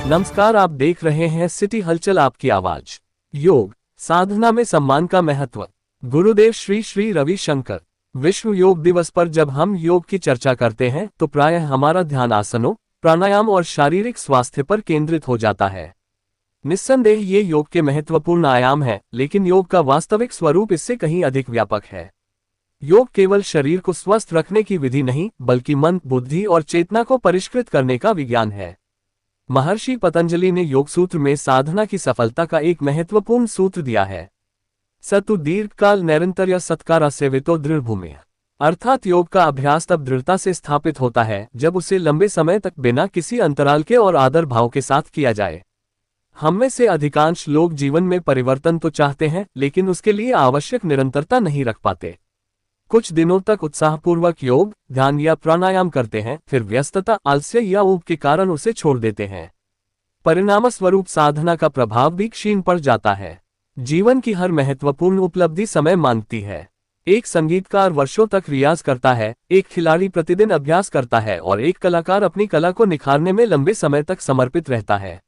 नमस्कार, आप देख रहे हैं सिटी हलचल, आपकी आवाज। योग साधना में सम्मान का महत्व। गुरुदेव श्री श्री रविशंकर। विश्व योग दिवस पर जब हम योग की चर्चा करते हैं तो प्रायः हमारा ध्यान आसनों, प्राणायाम और शारीरिक स्वास्थ्य पर केंद्रित हो जाता है। निस्संदेह ये योग के महत्वपूर्ण आयाम है, लेकिन योग का वास्तविक स्वरूप इससे कहीं अधिक व्यापक है। योग केवल शरीर को स्वस्थ रखने की विधि नहीं, बल्कि मन, बुद्धि और चेतना को परिष्कृत करने का विज्ञान है। महर्षि पतंजलि ने योग सूत्र में साधना की सफलता का एक महत्वपूर्ण सूत्र दिया है। सतु दीर्घकाल निरंतर्य सत्कारा सेवितो दृढ़ भूमि। अर्थात योग का अभ्यास तब दृढ़ता से स्थापित होता है जब उसे लंबे समय तक बिना किसी अंतराल के और आदर भाव के साथ किया जाए। हम में से अधिकांश लोग जीवन में परिवर्तन तो चाहते हैं, लेकिन उसके लिए आवश्यक निरंतरता नहीं रख पाते। कुछ दिनों तक उत्साहपूर्वक योग, ध्यान या प्राणायाम करते हैं, फिर व्यस्तता, आलस्य या ऊब के कारण उसे छोड़ देते हैं। परिणामस्वरूप साधना का प्रभाव भी क्षीण पड़ जाता है। जीवन की हर महत्वपूर्ण उपलब्धि समय मांगती है। एक संगीतकार वर्षों तक रियाज करता है, एक खिलाड़ी प्रतिदिन अभ्यास करता है और एक कलाकार अपनी कला को निखारने में लंबे समय तक समर्पित रहता है।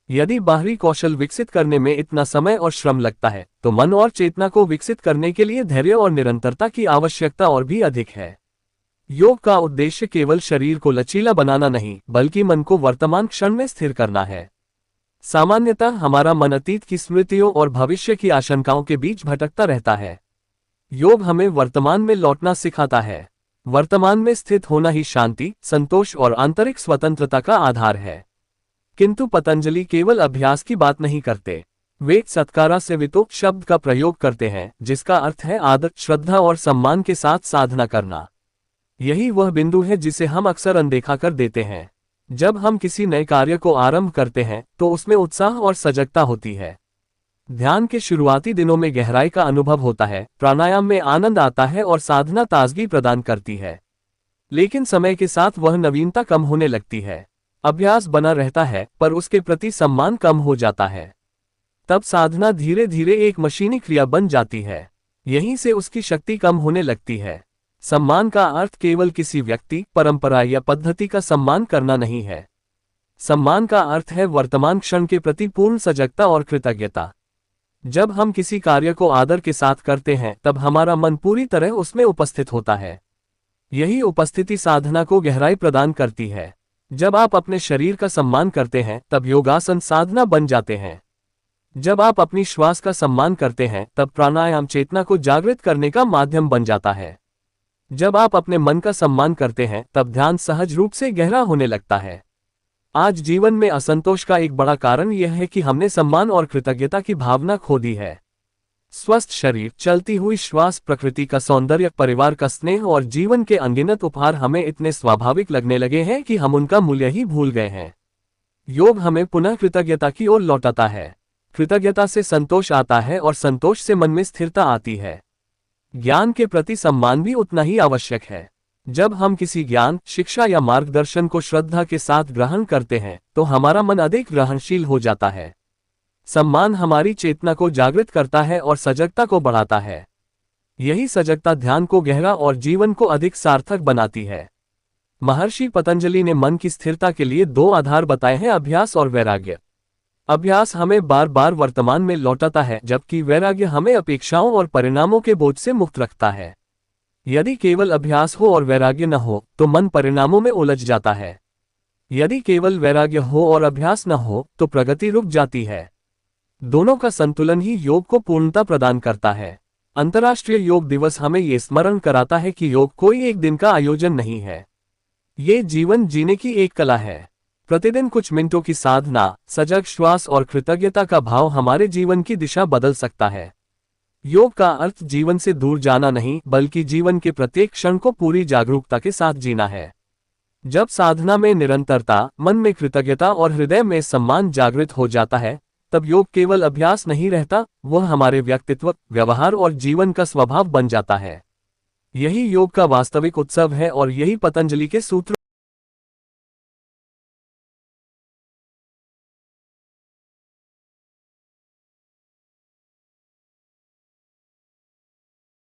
यदि बाहरी कौशल विकसित करने में इतना समय और श्रम लगता है, तो मन और चेतना को विकसित करने के लिए धैर्य और निरंतरता की आवश्यकता और भी अधिक है। योग का उद्देश्य केवल शरीर को लचीला बनाना नहीं, बल्कि मन को वर्तमान क्षण में स्थिर करना है। सामान्यतः हमारा मन अतीत की स्मृतियों और भविष्य की आशंकाओं के बीच भटकता रहता है। योग हमें वर्तमान में लौटना सिखाता है। वर्तमान में स्थित होना ही शांति, संतोष और आंतरिक स्वतंत्रता का आधार है। किंतु पतंजलि केवल अभ्यास की बात नहीं करते। वे सत्कारा सेवितो शब्द का प्रयोग करते हैं, जिसका अर्थ है आदर, श्रद्धा और सम्मान के साथ साधना करना। यही वह बिंदु है जिसे हम अक्सर अनदेखा कर देते हैं। जब हम किसी नए कार्य को आरंभ करते हैं तो उसमें उत्साह और सजगता होती है। ध्यान के शुरुआती दिनों में गहराई का अनुभव होता है, प्राणायाम में आनंद आता है और साधना ताजगी प्रदान करती है। लेकिन समय के साथ वह नवीनता कम होने लगती है। अभ्यास बना रहता है, पर उसके प्रति सम्मान कम हो जाता है। तब साधना धीरे धीरे एक मशीनी क्रिया बन जाती है। यहीं से उसकी शक्ति कम होने लगती है। सम्मान का अर्थ केवल किसी व्यक्ति, परंपरा या पद्धति का सम्मान करना नहीं है। सम्मान का अर्थ है वर्तमान क्षण के प्रति पूर्ण सजगता और कृतज्ञता। जब हम किसी कार्य को आदर के साथ करते हैं, तब हमारा मन पूरी तरह उसमें उपस्थित होता है। यही उपस्थिति साधना को गहराई प्रदान करती है। जब आप अपने शरीर का सम्मान करते हैं, तब योगासन साधना बन जाते हैं। जब आप अपनी श्वास का सम्मान करते हैं, तब प्राणायाम चेतना को जागृत करने का माध्यम बन जाता है। जब आप अपने मन का सम्मान करते हैं, तब ध्यान सहज रूप से गहरा होने लगता है। आज जीवन में असंतोष का एक बड़ा कारण यह है कि हमने सम्मान और कृतज्ञता की भावना खो दी है। स्वस्थ शरीर, चलती हुई श्वास, प्रकृति का सौंदर्य, परिवार का स्नेह और जीवन के अनगिनत उपहार हमें इतने स्वाभाविक लगने लगे हैं कि हम उनका मूल्य ही भूल गए हैं। योग हमें पुनः कृतज्ञता की ओर लौटाता है। कृतज्ञता से संतोष आता है और संतोष से मन में स्थिरता आती है। ज्ञान के प्रति सम्मान भी उतना ही आवश्यक है। जब हम किसी ज्ञान, शिक्षा या मार्गदर्शन को श्रद्धा के साथ ग्रहण करते हैं, तो हमारा मन अधिक ग्रहणशील हो जाता है। सम्मान हमारी चेतना को जागृत करता है और सजगता को बढ़ाता है। यही सजगता ध्यान को गहरा और जीवन को अधिक सार्थक बनाती है। महर्षि पतंजलि ने मन की स्थिरता के लिए दो आधार बताए हैं, अभ्यास और वैराग्य। अभ्यास हमें बार बार वर्तमान में लौटाता है, जबकि वैराग्य हमें अपेक्षाओं और परिणामों के बोझ से मुक्त रखता है। यदि केवल अभ्यास हो और वैराग्य न हो, तो मन परिणामों में उलझ जाता है। यदि केवल वैराग्य हो और अभ्यास न हो, तो प्रगति रुक जाती है। दोनों का संतुलन ही योग को पूर्णता प्रदान करता है। अंतर्राष्ट्रीय योग दिवस हमें ये स्मरण कराता है कि योग कोई एक दिन का आयोजन नहीं है। ये जीवन जीने की एक कला है। प्रतिदिन कुछ मिनटों की साधना, सजग श्वास और कृतज्ञता का भाव हमारे जीवन की दिशा बदल सकता है। योग का अर्थ जीवन से दूर जाना नहीं, बल्कि जीवन के प्रत्येक क्षण को पूरी जागरूकता के साथ जीना है। जब साधना में निरंतरता, मन में कृतज्ञता और हृदय में सम्मान जागृत हो जाता है, तब योग केवल अभ्यास नहीं रहता, वह हमारे व्यक्तित्व, व्यवहार और जीवन का स्वभाव बन जाता है। यही योग का वास्तविक उत्सव है और यही पतंजलि के सूत्र